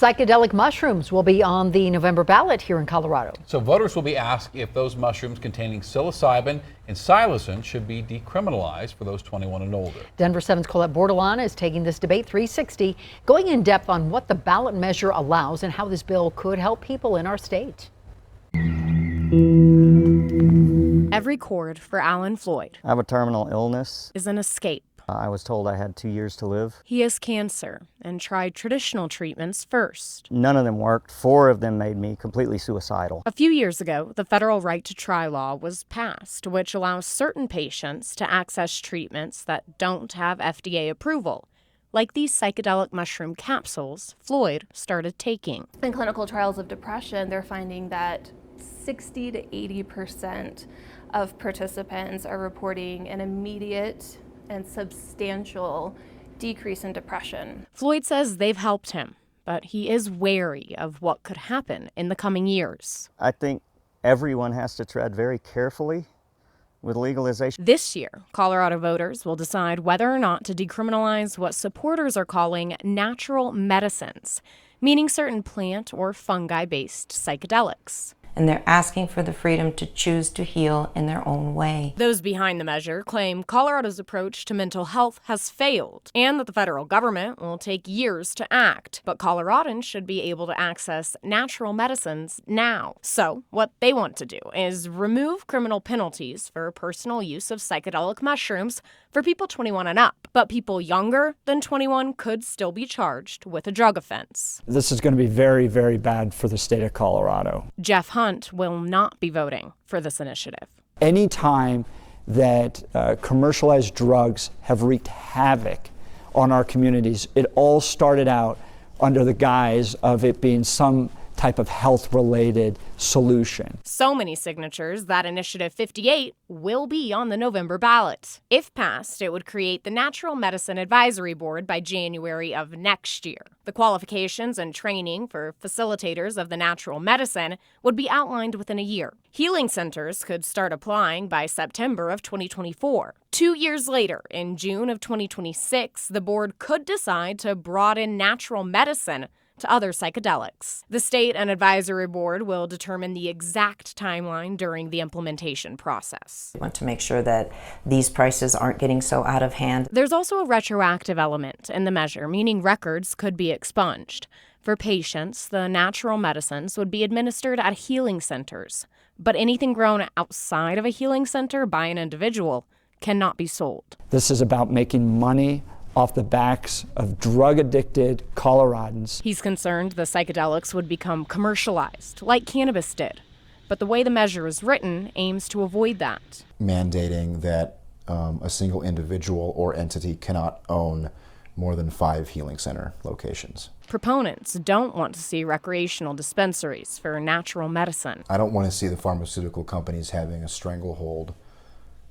Psychedelic mushrooms will be on the November ballot here in Colorado. So voters will be asked if those mushrooms containing psilocybin and psilocin should be decriminalized for those 21 and older. Denver 7's Colette Bordelon is taking this debate 360, going in depth on what the ballot measure allows and how this bill could help people in our state. Every chord for Alan Floyd I have a terminal illness. is an escape. I was told I had 2 years to live. He has cancer and tried traditional treatments first. None of them worked. 4 of them made me completely suicidal. A few years ago, the federal right to try law was passed, which allows certain patients to access treatments that don't have FDA approval, like these psychedelic mushroom capsules Floyd started taking. In clinical trials of depression, they're finding that 60 to 80% of participants are reporting an immediate and substantial decrease in depression. Floyd says they've helped him, but he is wary of what could happen in the coming years. I think everyone has to tread very carefully with legalization. This year, Colorado voters will decide whether or not to decriminalize what supporters are calling natural medicines, meaning certain plant or fungi-based psychedelics. And they're asking for the freedom to choose to heal in their own way. Those behind the measure claim Colorado's approach to mental health has failed and that the federal government will take years to act. But Coloradans should be able to access natural medicines now. So what they want to do is remove criminal penalties for personal use of psychedelic mushrooms for people 21 and up. But people younger than 21 could still be charged with a drug offense. This is going to be very, very bad for the state of Colorado. Jeff Hunt will not be voting for this initiative. Any time that commercialized drugs have wreaked havoc on our communities, it all started out under the guise of it being some type of health-related solution. So many signatures that Initiative 58 will be on the November ballot. If passed, it would create the Natural Medicine Advisory Board by January of next year. The qualifications and training for facilitators of the natural medicine would be outlined within a year. Healing centers could start applying by September of 2024. 2 years later, in June of 2026, the board could decide to broaden natural medicine to other psychedelics. The state and advisory board will determine the exact timeline during the implementation process. We want to make sure that these prices aren't getting so out of hand. There's also a retroactive element in the measure, meaning records could be expunged. For patients, the natural medicines would be administered at healing centers, but anything grown outside of a healing center by an individual cannot be sold. This is about making money off the backs of drug-addicted Coloradans. He's concerned the psychedelics would become commercialized, like cannabis did. But the way the measure is written aims to avoid that. Mandating that a single individual or entity cannot own more than 5 healing center locations. Proponents don't want to see recreational dispensaries for natural medicine. I don't want to see the pharmaceutical companies having a stranglehold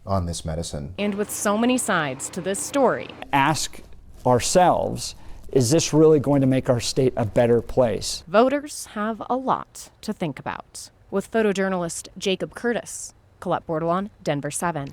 on this medicine. And with so many sides to this story, Ask ourselves, is this really going to make our state a better place? voters have a lot to think about. With photojournalist Jacob Curtis, Colette Bordelon, Denver 7.